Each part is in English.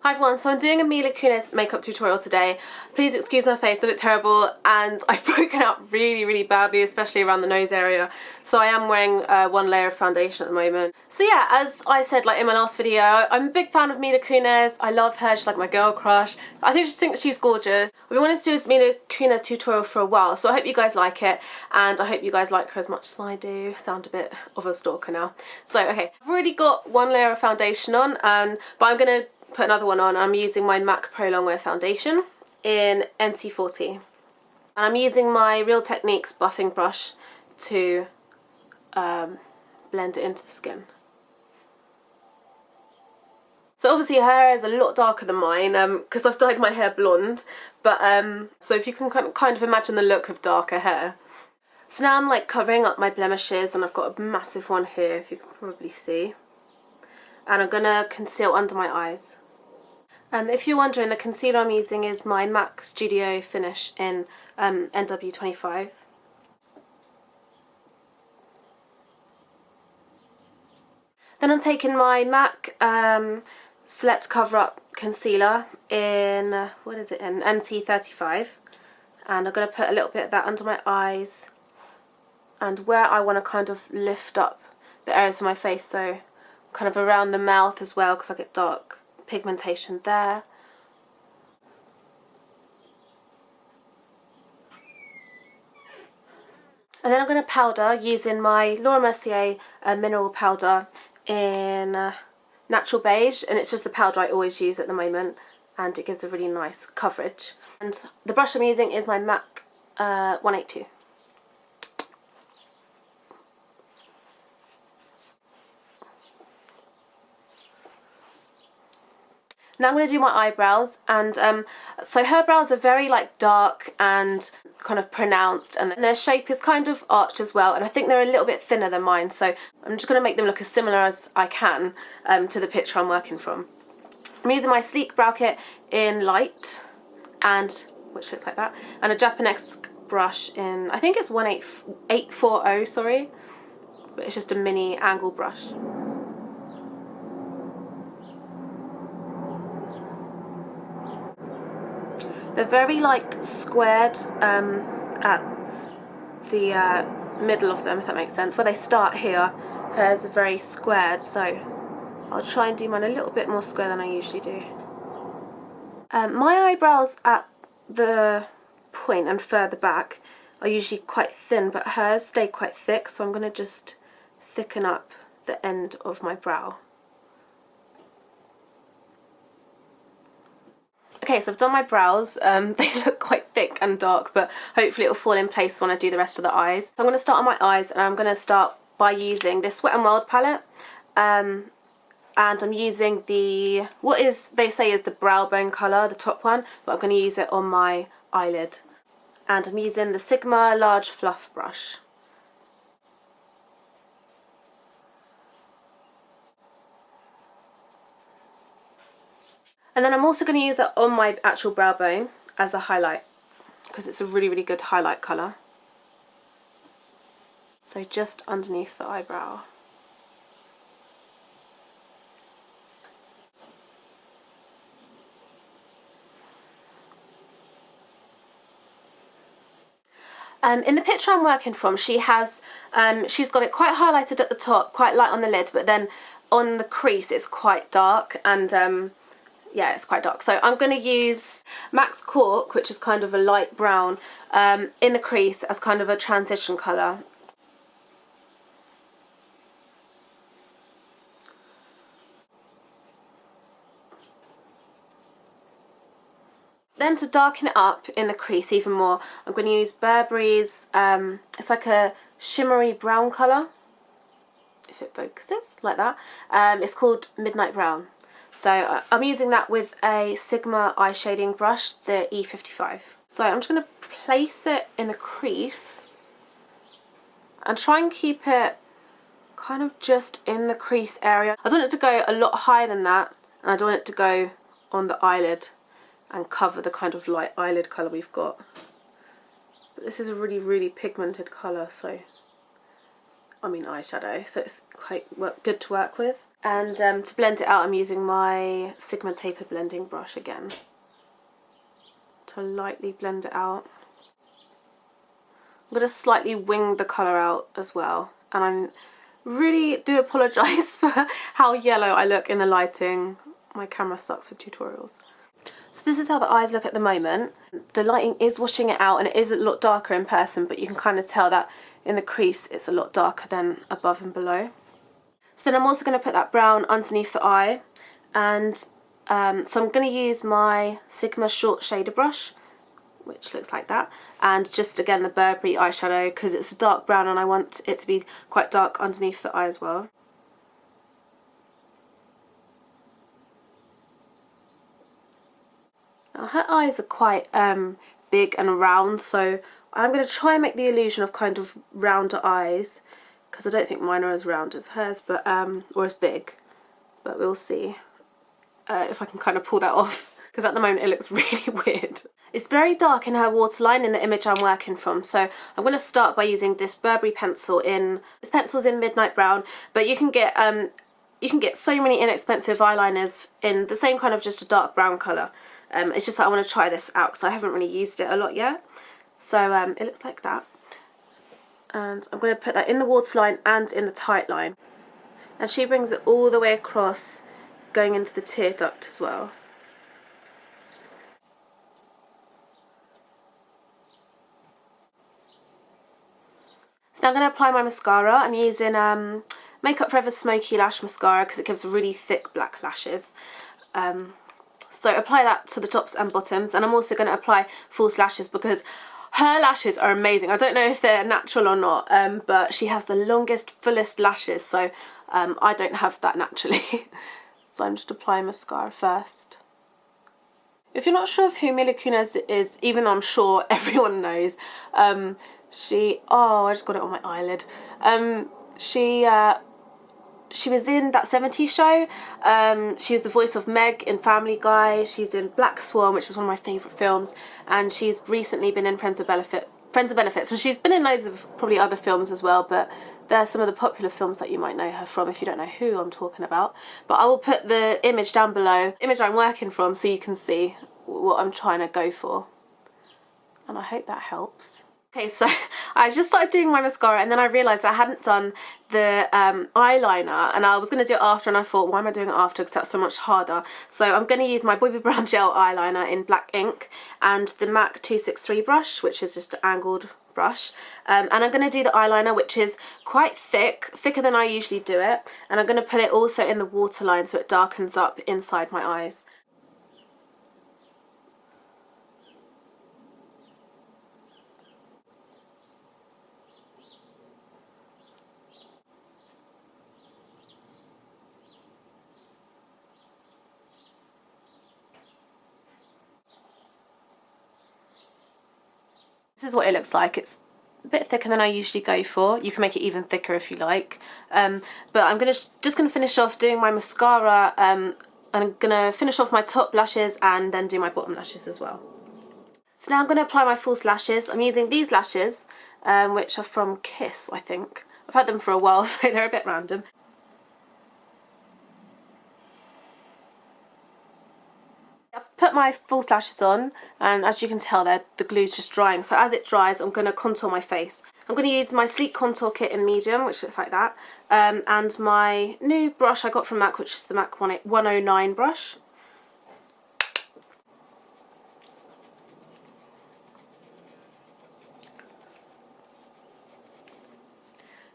Hi everyone, so I'm doing a Mila Kunis makeup tutorial today. Please excuse my face, I look terrible and I've broken out really badly, especially around the nose area. So I am wearing one layer of foundation at the moment. So yeah, as I said in my last video, I'm a big fan of Mila Kunis. I love her, she's like my girl crush. I think she's gorgeous. I've been wanting to do a Mila Kunis tutorial for a while, so I hope you guys like it and I hope you guys like her as much as I do. Sound a bit of a stalker now. So okay, I've already got one layer of foundation on, but I'm going to put another one on. I'm using my MAC Pro Longwear foundation in MT40 and I'm using my Real Techniques buffing brush to blend it into the skin. So obviously her hair is a lot darker than mine because I've dyed my hair blonde, but so if you can kind of imagine the look of darker hair. So now I'm like covering up my blemishes and I've got a massive one here, if you can probably see, and I'm gonna conceal under my eyes. If you're wondering, the concealer I'm using is my MAC Studio Finish in NW25. Then I'm taking my MAC Select Cover Up Concealer in, what is it, in NT35, and I'm going to put a little bit of that under my eyes and where I want to kind of lift up the areas of my face, so kind of around the mouth as well because I get dark pigmentation there. And then I'm going to powder using my Laura Mercier mineral powder in Natural Beige, and it's just the powder I always use at the moment and it gives a really nice coverage. And the brush I'm using is my MAC 182. Now I'm going to do my eyebrows, and so her brows are very dark and kind of pronounced, and their shape is kind of arched as well, and I think they're a little bit thinner than mine, so I'm just going to make them look as similar as I can to the picture I'm working from. I'm using my Sleek Brow Kit in Light, and which looks like that, and a Japanesque brush in, I think it's 18840, sorry, but it's just a mini angle brush. They're very squared at the middle of them, if that makes sense. Where they start here, hers are very squared, so I'll try and do mine a little bit more square than I usually do. My eyebrows at the point and further back are usually quite thin, but hers stay quite thick, so I'm going to just thicken up the end of my brow. Okay, so I've done my brows. They look quite thick and dark, but hopefully it'll fall in place when I do the rest of the eyes. So I'm going to start on my eyes, and I'm going to start by using this Wet n Wild palette. And I'm using the, they say is the brow bone colour, the top one, but I'm going to use it on my eyelid. And I'm using the Sigma Large Fluff brush. And then I'm also going to use that on my actual brow bone as a highlight because it's a really good highlight colour. So just underneath the eyebrow. In the picture I'm working from, she's got it quite highlighted at the top, quite light on the lid, but then on the crease it's quite dark, and yeah, it's quite dark. So I'm going to use Max Cork, which is kind of a light brown, in the crease as kind of a transition colour. Then to darken it up in the crease even more, I'm going to use Burberry's, it's like a shimmery brown colour, if it focuses, like that. It's called Midnight Brown. So I'm using that with a Sigma eye shading brush, the E55. So I'm just going to place it in the crease and try and keep it kind of just in the crease area. I don't want it to go a lot higher than that, and I don't want it to go on the eyelid and cover the kind of light eyelid colour we've got. But this is a really pigmented colour, so I mean eyeshadow, so it's quite good to work with. And to blend it out, I'm using my Sigma taper blending brush again to lightly blend it out. I'm going to slightly wing the colour out as well, and I really do apologise for how yellow I look in the lighting. My camera sucks with tutorials. So this is how the eyes look at the moment. The lighting is washing it out and it is a lot darker in person, but you can kind of tell that in the crease it's a lot darker than above and below. So then I'm also going to put that brown underneath the eye, and so I'm going to use my Sigma short shader brush, which looks like that, and just again the Burberry eyeshadow because it's a dark brown and I want it to be quite dark underneath the eye as well. Now her eyes are quite big and round, so I'm going to try and make the illusion of kind of rounder eyes, because I don't think mine are as round as hers, but or as big, but we'll see if I can kind of pull that off, because at the moment it looks really weird. It's very dark in her waterline in the image I'm working from, so I'm going to start by using this Burberry pencil this pencil's in Midnight Brown, but you can get so many inexpensive eyeliners in the same kind of just a dark brown colour. It's just that I want to try this out because I haven't really used it a lot yet. So it looks like that. And I'm going to put that in the waterline and in the tight line. And she brings it all the way across, going into the tear duct as well. So now I'm going to apply my mascara. I'm using Makeup Forever Smoky Lash Mascara because it gives really thick black lashes. So apply that to the tops and bottoms, and I'm also going to apply false lashes because her lashes are amazing. I don't know if they're natural or not, but she has the longest, fullest lashes, so I don't have that naturally. So I'm just applying mascara first. If you're not sure of who Mila Kunis is, even though I'm sure everyone knows, I just got it on my eyelid. She was in That 70s Show. She was the voice of Meg in Family Guy. She's in Black Swan, which is one of my favourite films, and she's recently been in Friends with Benefits, and she's been in loads of probably other films as well, but they're some of the popular films that you might know her from if you don't know who I'm talking about. But I will put the image down below, image I'm working from, so you can see what I'm trying to go for, and I hope that helps. Okay, so I just started doing my mascara and then I realised I hadn't done the eyeliner, and I was going to do it after, and I thought, why am I doing it after, because that's so much harder. So I'm going to use my Bobbi Brown Gel eyeliner in black ink and the MAC 263 brush, which is just an angled brush, and I'm going to do the eyeliner, which is quite thick, thicker than I usually do it, and I'm going to put it also in the waterline so it darkens up inside my eyes. This is what it looks like. It's a bit thicker than I usually go for. You can make it even thicker if you like. But I'm just gonna finish off doing my mascara. And I'm gonna finish off my top lashes and then do my bottom lashes as well. So now I'm gonna apply my false lashes. I'm using these lashes, which are from Kiss, I think. I've had them for a while, so they're a bit random. I've put my false lashes on, and as you can tell the glue's just drying, so as it dries I'm going to contour my face. I'm going to use my Sleek Contour Kit in medium, which looks like that, and my new brush I got from MAC, which is the MAC 109 brush.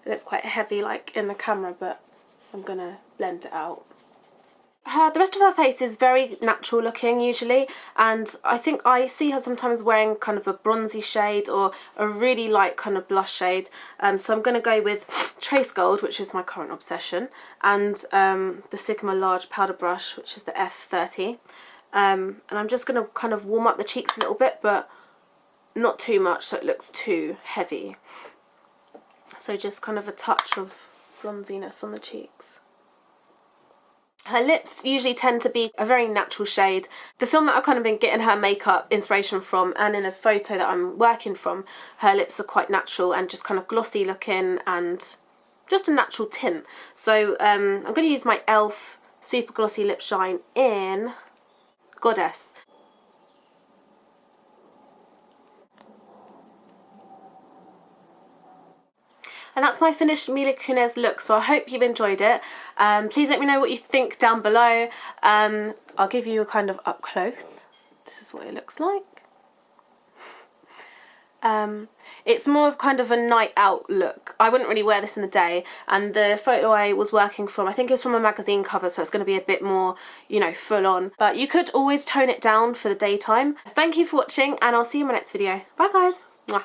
It looks quite heavy like in the camera, but I'm going to blend it out. The rest of her face is very natural looking usually, and I think I see her sometimes wearing kind of a bronzy shade or a really light kind of blush shade, so I'm going to go with Trace Gold, which is my current obsession, and the Sigma large powder brush, which is the F30, and I'm just going to kind of warm up the cheeks a little bit, but not too much so it looks too heavy. So just kind of a touch of bronziness on the cheeks. Her lips usually tend to be a very natural shade. The film that I've kind of been getting her makeup inspiration from, and in a photo that I'm working from, her lips are quite natural and just kind of glossy looking, and just a natural tint. So I'm going to use my e.l.f. Super Glossy Lip Shine in Goddess. And that's my finished Mila Kunis look, so I hope you've enjoyed it. Please let me know what you think down below. I'll give you a kind of up close. This is what it looks like. It's more of kind of a night out look. I wouldn't really wear this in the day, and the photo I was working from, I think it's from a magazine cover, so it's going to be a bit more, you know, full on. But you could always tone it down for the daytime. Thank you for watching, and I'll see you in my next video. Bye guys. Mwah.